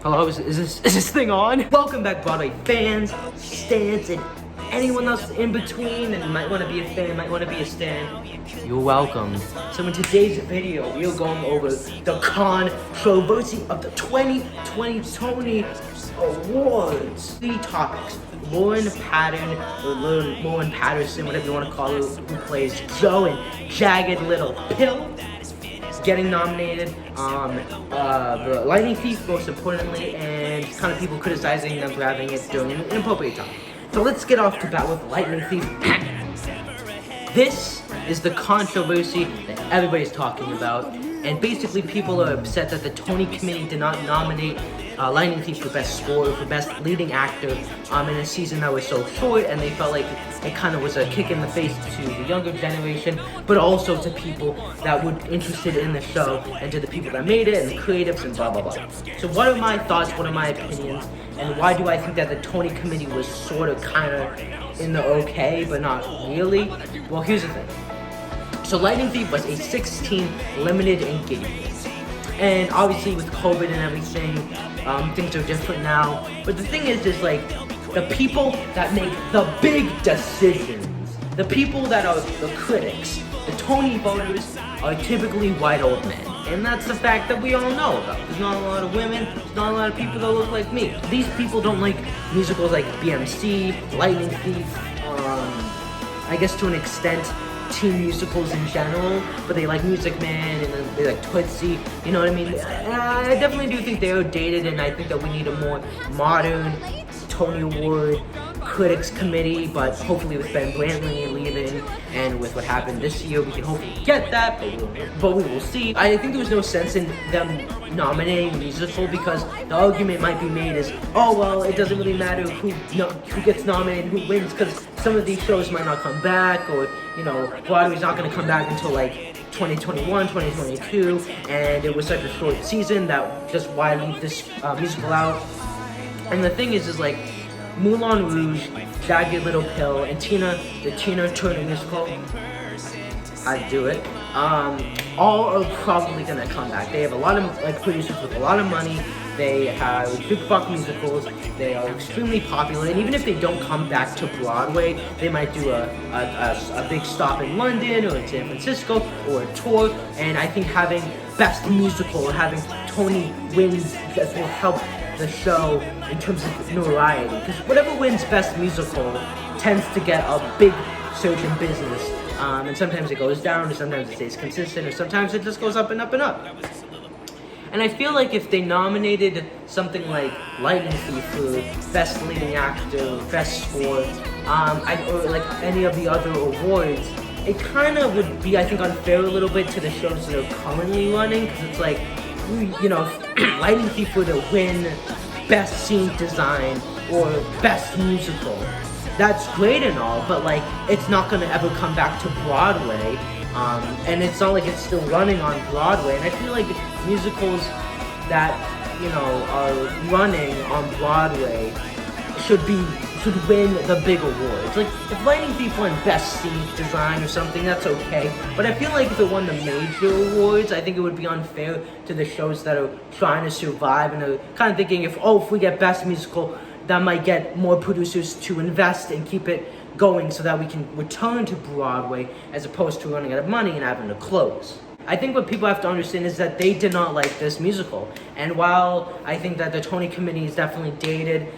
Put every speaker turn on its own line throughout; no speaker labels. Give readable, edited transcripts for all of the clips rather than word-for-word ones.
Hello, is this thing on? Welcome back, Broadway fans, stans, and anyone else in between and might want to be a fan, might want to be a stan. You're welcome. So in today's video, we are going over the controversy of the 2020 Tony Awards. 3 topics. Lauren Patterson, whatever you want to call her, who plays Joe in Jagged Little Pill, getting nominated, the Lightning Thief most importantly, and kind of people criticizing them for having it during an inappropriate time. So let's get off the bat with Lightning Thief. This is the controversy that everybody's talking about, and basically people are upset that the Tony committee did not nominate Lightning Thief for Best Score or for Best Leading Actor in a season that was so short, and they felt like it kind of was a kick in the face to the younger generation, but also to people that were interested in the show, and to the people that made it, and the creatives, and blah, blah, blah. So what are my thoughts, what are my opinions, and why do I think that the Tony committee was sort of kind of in the okay, but not really? Well, here's the thing. So Lightning Thief was a 16 limited engagement. And obviously with COVID and everything, things are different now. But the thing is like, the people that make the big decisions, the people that are the critics, the Tony voters, are typically white old men. And that's the fact that we all know about. There's not a lot of women, there's not a lot of people that look like me. These people don't like musicals like BMC, Lightning Thief, I guess to an extent, teen musicals in general, but they like Music Man and they like Tootsie, you know what I mean? I definitely do think they are dated, and I think that we need a more modern Tony Award critics committee, but hopefully with Ben Brantley leaving and with what happened this year, we can hopefully get that, but we will see. I think there was no sense in them nominating a musical, because the argument might be made is, oh well, it doesn't really matter who gets nominated, who wins, because some of these shows might not come back, or, you know, Broadway's not going to come back until like 2021, 2022, and it was such a short season that just why leave this musical out? And the thing is like, Moulin Rouge, Jagged Little Pill, and the Tina Turner musical, I'd do it, all are probably gonna come back. They have a lot of like producers with a lot of money. They have big buck musicals. They are extremely popular, and even if they don't come back to Broadway, they might do a big stop in London or in San Francisco or a tour. And I think having Best Musical or having Tony wins that will help the show in terms of notoriety, because whatever wins Best Musical tends to get a big surge in business, and sometimes it goes down, or sometimes it stays consistent, or sometimes it just goes up and up and up. And I feel like if they nominated something like Lightning Thief for Best Leading Actor, Best Score, or like any of the other awards, it kind of would be, I think, unfair a little bit to the shows that are currently running, because it's like, you know, Lightning Thief were to win Best Scenic Design or Best Musical. That's great and all, but like, it's not gonna ever come back to Broadway, and it's not like it's still running on Broadway. And I feel like musicals that, you know, are running on Broadway should win the big awards. Like, if Lightning Thief won Best Scenic Design or something, that's okay. But I feel like if it won the major awards, I think it would be unfair to the shows that are trying to survive and are kind of thinking, if we get Best Musical, that might get more producers to invest and keep it going so that we can return to Broadway, as opposed to running out of money and having to close. I think what people have to understand is that they did not like this musical. And while I think that the Tony committee is definitely dated,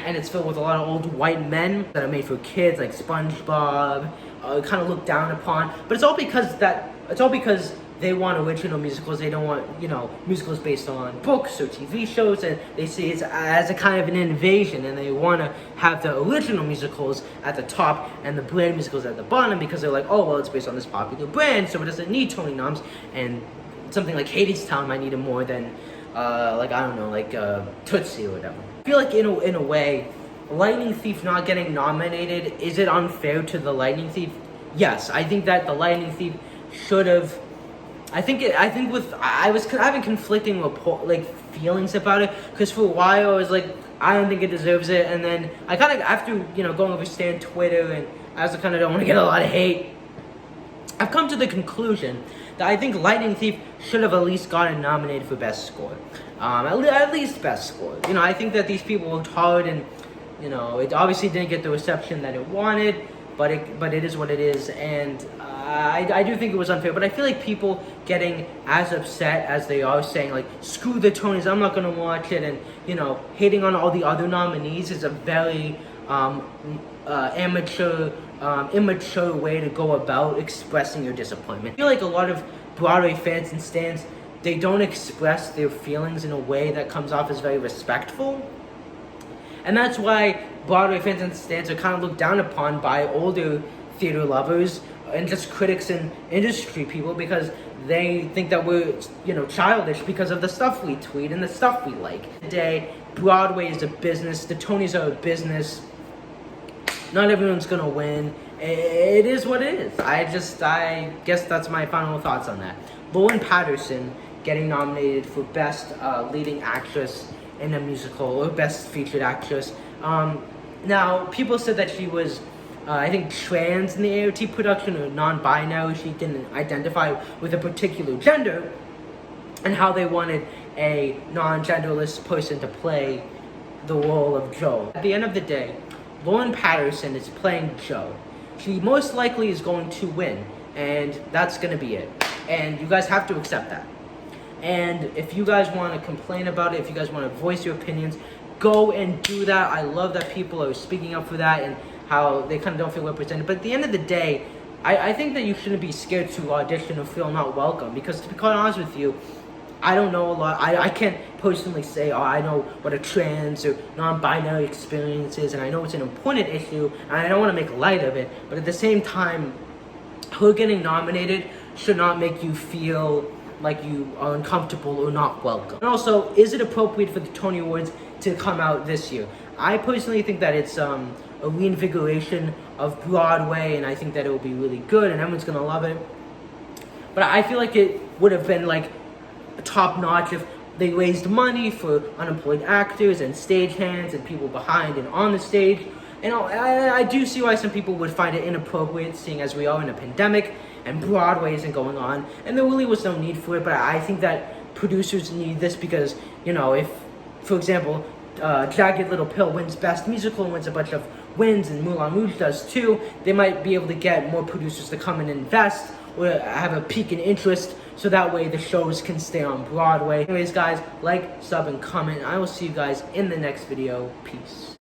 and it's filled with a lot of old white men that are made for kids, like SpongeBob, kind of looked down upon, but it's all because they want original musicals. They don't want, you know, musicals based on books or TV shows, and they see it as a kind of an invasion, and they want to have the original musicals at the top and the brand musicals at the bottom, because they're like, oh, well, it's based on this popular brand, so it doesn't need Tony noms, and something like Hadestown might need it more than, like, I don't know, like Tootsie or whatever. I feel like in a way, Lightning Thief not getting nominated, is it unfair to the Lightning Thief? Yes, I think that the Lightning Thief should have. I was having conflicting feelings about it, because for a while I was like, I don't think it deserves it, and then I kind of, after, you know, going over Stan Twitter, and I also kind of don't want to get a lot of hate, I've come to the conclusion that I think Lightning Thief should have at least gotten nominated for Best Score. At least Best Score. You know, I think that these people worked hard, and you know, it obviously didn't get the reception that it wanted, but it is what it is, and I do think it was unfair. But I feel like people getting as upset as they are, saying like, screw the Tonys, I'm not gonna watch it, and you know, hating on all the other nominees is a very immature way to go about expressing your disappointment. I feel like a lot of Broadway fans and stans, they don't express their feelings in a way that comes off as very respectful. And that's why Broadway fans and stans are kind of looked down upon by older theater lovers and just critics and industry people, because they think that we're, you know, childish because of the stuff we tweet and the stuff we like. Today, Broadway is a business. The Tonys are a business. Not everyone's gonna win. It is what it is. I guess that's my final thoughts on that. Lauren Patterson getting nominated for Best Leading Actress in a Musical, or Best Featured Actress. Now, people said that she was, I think, trans in the AOT production, or non-binary. She didn't identify with a particular gender, and how they wanted a non-genderless person to play the role of Joe. At the end of the day, Lauren Patterson is playing Joe. She most likely is going to win, and that's going to be it. And you guys have to accept that. And if you guys want to complain about it, if you guys want to voice your opinions, go and do that. I love that people are speaking up for that and how they kind of don't feel represented. But at the end of the day, I think that you shouldn't be scared to audition or feel not welcome. Because to be quite honest with you, I don't know a lot. I can't personally say, oh, I know what a trans or non-binary experience is, and I know it's an important issue, and I don't want to make light of it. But at the same time, her getting nominated should not make you feel like you are uncomfortable or not welcome. And also, is it appropriate for the Tony Awards to come out this year? I personally think that it's a reinvigoration of Broadway, and I think that it will be really good, and everyone's gonna love it. But I feel like it would have been like top notch if they raised money for unemployed actors and stagehands and people behind and on the stage. And I do see why some people would find it inappropriate, seeing as we are in a pandemic and Broadway isn't going on, and there really was no need for it. But I think that producers need this because, you know, if, for example, Jagged Little Pill wins Best Musical and wins a bunch of wins, and Moulin Rouge does too, they might be able to get more producers to come and invest or have a peak in interest, so that way the shows can stay on Broadway. Anyways, guys, like, sub, and comment. I will see you guys in the next video. Peace.